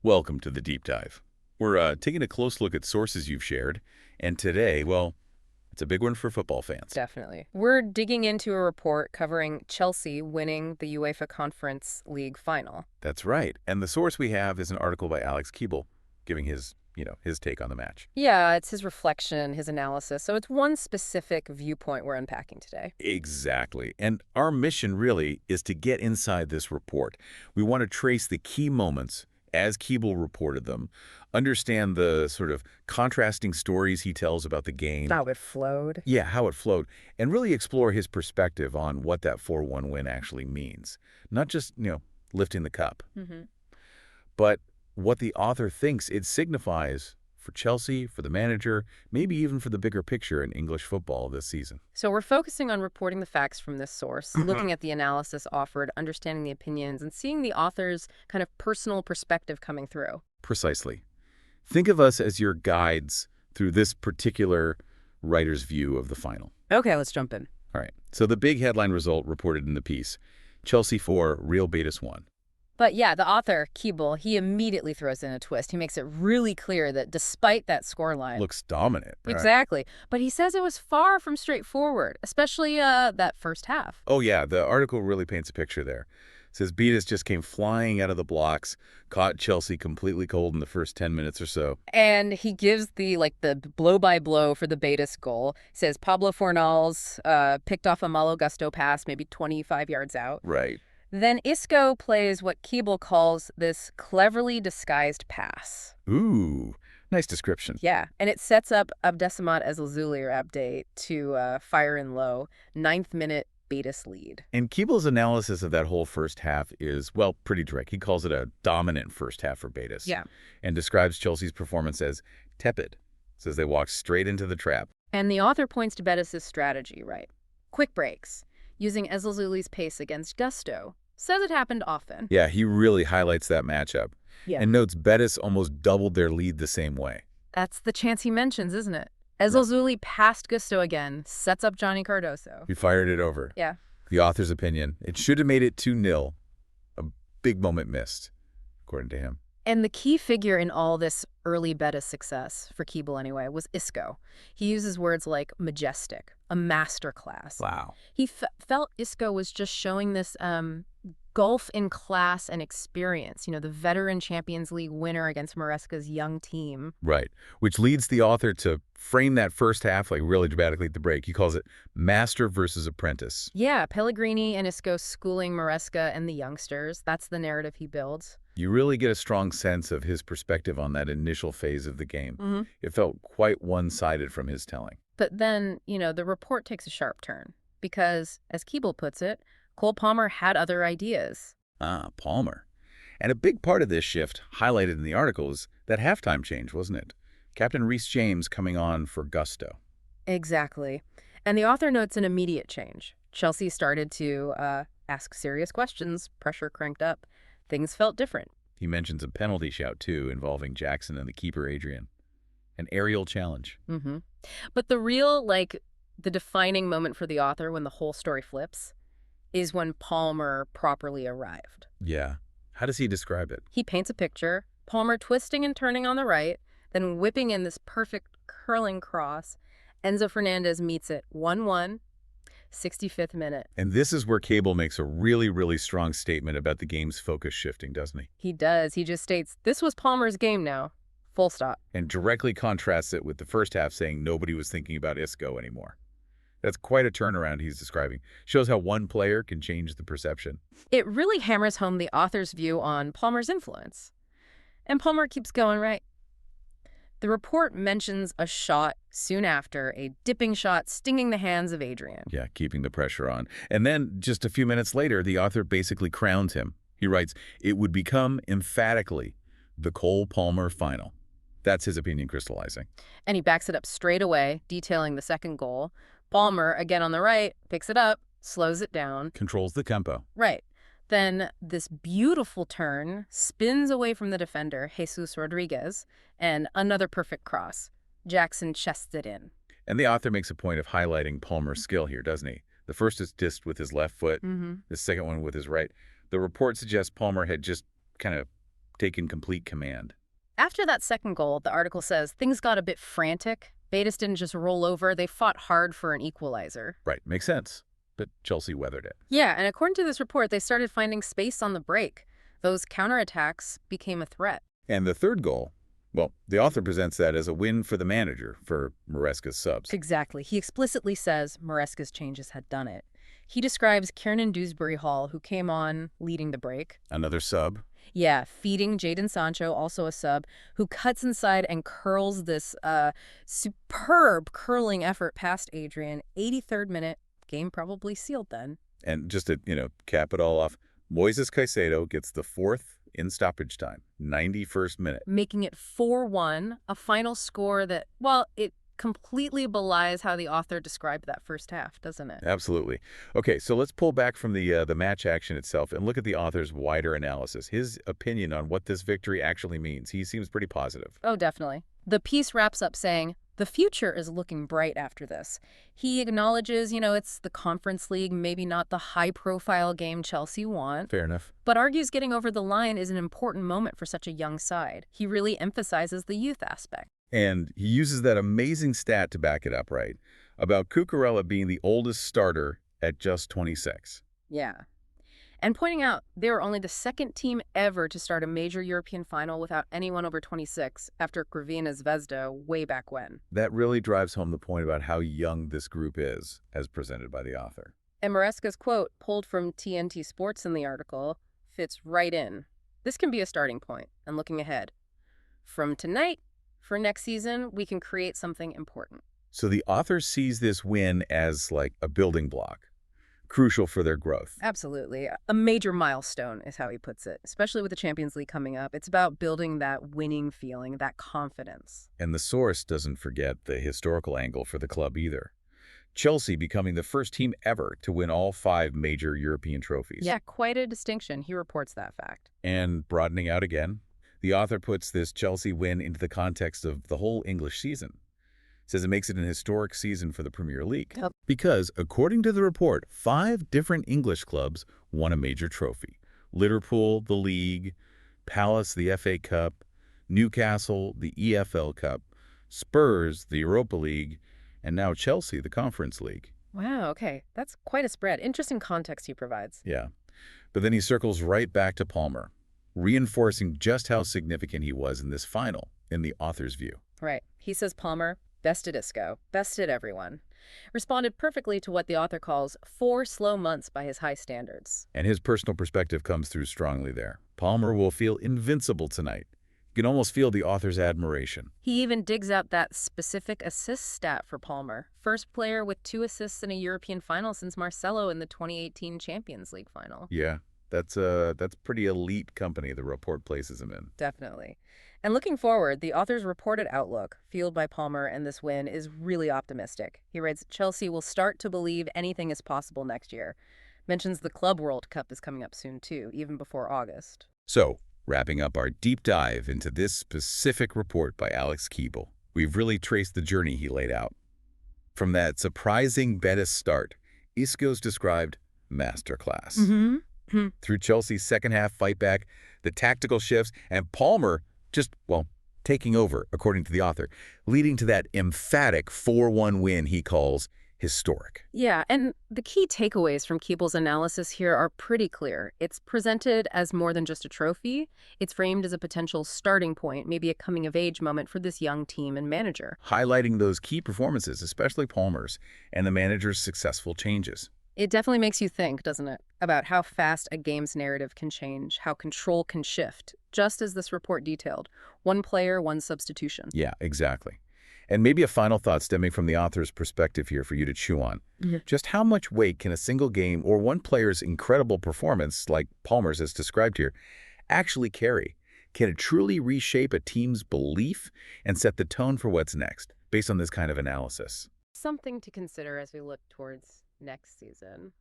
Welcome to the deep dive. We're taking a close look at sources you've shared, and today, well, it's a big one for football fans. Definitely. We're digging into a report covering Chelsea winning the UEFA Conference League final. That's right, and the source we have is an article by Alex Keeble, giving his take on the match. Yeah, it's his reflection, his analysis, so it's one specific viewpoint we're unpacking today. Exactly, and our mission really is to get inside this report. We want to trace the key moments as Keeble reported them, understand the sort of contrasting stories he tells about the game. How it flowed. Yeah, how it flowed, and really explore his perspective on what that 4-1 win actually means. Not just, lifting the cup, hmm but what the author thinks it signifies for Chelsea, for the manager, maybe even for the bigger picture in English football this season. So we're focusing on reporting the facts from this source, looking at the analysis offered, understanding the opinions, and seeing the author's kind of personal perspective coming through. Precisely. Think of us as your guides through this particular writer's view of the final. Okay, let's jump in. All right, so the big headline result reported in the piece, Chelsea 4, Real Betis 1. But yeah, the author, Keeble, he immediately throws in a twist. He makes it really clear that despite that scoreline... Looks dominant. Right? Exactly. But he says it was far from straightforward, especially that first half. Oh yeah, the article really paints a picture there. It says Betis just came flying out of the blocks, caught Chelsea completely cold in the first 10 minutes or so. And he gives the blow-by-blow for the Betis goal. Says Pablo Fornals picked off a Malo Gusto pass maybe 25 yards out. Right. Then Isco plays what Keeble calls this cleverly disguised pass. Ooh, nice description. Yeah, and it sets up Abdessamad Ezlazuli, or Abde, to fire in low, 9th-minute Betis lead. And Keeble's analysis of that whole first half is, well, pretty direct. He calls it a dominant first half for Betis. Yeah. And describes Chelsea's performance as tepid. Says they walked straight into the trap. And the author points to Betis' strategy, right? Quick breaks, using Ezlazuli's pace against Gusto. Says it happened often. Yeah, he really highlights that matchup. Yeah. And notes Betis almost doubled their lead the same way. That's the chance he mentions, isn't it? Ezlazuli passed Gusto again, sets up Johnny Cardoso. He fired it over. Yeah. The author's opinion, it should have made it 2-0. A big moment missed, according to him. And the key figure in all this early Betis success, for Keeble anyway, was Isco. He uses words like majestic, a masterclass. Wow. He felt Isco was just showing this gulf in class and experience, the veteran Champions League winner against Maresca's young team. Right, which leads the author to frame that first half really dramatically at the break. He calls it master versus apprentice. Yeah, Pellegrini and Isco schooling Maresca and the youngsters. That's the narrative he builds. You really get a strong sense of his perspective on that initial phase of the game. It felt quite one-sided from his telling. But then, the report takes a sharp turn because, as Keeble puts it, Cole Palmer had other ideas. Ah, Palmer. And a big part of this shift, highlighted in the article, is that halftime change, wasn't it? Captain Reece James coming on for Gusto. Exactly. And the author notes an immediate change. Chelsea started to ask serious questions, pressure cranked up. Things felt different. He mentions a penalty shout, too, involving Jackson and the keeper, Adrian. An aerial challenge. But the real, the defining moment for the author when the whole story flips is when Palmer properly arrived. Yeah. How does he describe it? He paints a picture, Palmer twisting and turning on the right, then whipping in this perfect curling cross. Enzo Fernandez meets it 1-1, 65th minute. And this is where Cable makes a really, really strong statement about the game's focus shifting, doesn't he? He does. He just states, this was Palmer's game now. Full stop. And directly contrasts it with the first half saying nobody was thinking about Isco anymore. That's quite a turnaround he's describing. Shows how one player can change the perception. It really hammers home the author's view on Palmer's influence. And Palmer keeps going, right? The report mentions a shot soon after, a dipping shot stinging the hands of Adrian. Yeah, keeping the pressure on. And then, just a few minutes later, the author basically crowns him. He writes, it would become, emphatically, the Cole Palmer final. That's his opinion crystallizing. And he backs it up straight away, detailing the second goal. Palmer, again on the right, picks it up, slows it down. Controls the tempo. Right. Then this beautiful turn spins away from the defender, Jesus Rodriguez, and another perfect cross. Jackson chests it in. And the author makes a point of highlighting Palmer's skill here, doesn't he? The first is dissed with his left foot, the second one with his right. The report suggests Palmer had just kind of taken complete command. After that second goal, the article says things got a bit frantic. Betis didn't just roll over, they fought hard for an equalizer. Right, makes sense. But Chelsea weathered it. Yeah, and according to this report, they started finding space on the break. Those counterattacks became a threat. And the third goal, well, the author presents that as a win for the manager, for Maresca's subs. Exactly. He explicitly says Maresca's changes had done it. He describes Kiernan Dewsbury-Hall, who came on leading the break. Another sub. Yeah, feeding Jadon Sancho, also a sub, who cuts inside and curls this superb curling effort past Adrian. 83rd minute, game probably sealed then. And just to, cap it all off, Moises Caicedo gets the fourth in stoppage time, 91st minute. Making it 4-1, a final score that, well, it completely belies how the author described that first half, doesn't it? Absolutely. Okay, so let's pull back from the match action itself and look at the author's wider analysis, his opinion on what this victory actually means. He seems pretty positive. Oh, definitely. The piece wraps up saying, the future is looking bright after this. He acknowledges, it's the Conference League, maybe not the high-profile game Chelsea want. Fair enough. But argues getting over the line is an important moment for such a young side. He really emphasizes the youth aspect. And he uses that amazing stat to back it up, right? About Cucurella being the oldest starter at just 26. Yeah. And pointing out they were only the second team ever to start a major European final without anyone over 26 after Crvena Zvezda way back when. That really drives home the point about how young this group is, as presented by the author. And Maresca's quote, pulled from TNT Sports in the article, fits right in. This can be a starting point, and looking ahead. From tonight, for next season, we can create something important. So the author sees this win as like a building block, crucial for their growth. Absolutely. A major milestone is how he puts it, especially with the Champions League coming up. It's about building that winning feeling, that confidence. And the source doesn't forget the historical angle for the club either. Chelsea becoming the first team ever to win all 5 major European trophies. Yeah, quite a distinction. He reports that fact. And broadening out again, the author puts this Chelsea win into the context of the whole English season. Says it makes it an historic season for the Premier League. Yep. Because, according to the report, 5 different English clubs won a major trophy. Liverpool, the League; Palace, the FA Cup; Newcastle, the EFL Cup; Spurs, the Europa League; and now Chelsea, the Conference League. Wow, okay. That's quite a spread. Interesting context he provides. Yeah. But then he circles right back to Palmer, reinforcing just how significant he was in this final, in the author's view. Right. He says Palmer bested Isco, bested everyone. Responded perfectly to what the author calls 4 slow months by his high standards. And his personal perspective comes through strongly there. Palmer will feel invincible tonight. You can almost feel the author's admiration. He even digs out that specific assist stat for Palmer. First player with 2 assists in a European final since Marcelo in the 2018 Champions League final. Yeah, that's pretty elite company the report places him in. Definitely. And looking forward, the author's reported outlook, fueled by Palmer and this win, is really optimistic. He writes, Chelsea will start to believe anything is possible next year. Mentions the Club World Cup is coming up soon too, even before August. So, wrapping up our deep dive into this specific report by Alex Keeble, we've really traced the journey he laid out. From that surprising Betis start, Isco's described masterclass. Through Chelsea's second-half fight-back, the tactical shifts, and Palmer just, taking over, according to the author, leading to that emphatic 4-1 win he calls historic. Yeah, and the key takeaways from Keeble's analysis here are pretty clear. It's presented as more than just a trophy. It's framed as a potential starting point, maybe a coming-of-age moment for this young team and manager. Highlighting those key performances, especially Palmer's, and the manager's successful changes. It definitely makes you think, doesn't it, about how fast a game's narrative can change, how control can shift, just as this report detailed. One player, one substitution. Yeah, exactly. And maybe a final thought stemming from the author's perspective here for you to chew on. Just how much weight can a single game or one player's incredible performance, like Palmer's as described here, actually carry? Can it truly reshape a team's belief and set the tone for what's next, based on this kind of analysis? Something to consider as we look towards next season.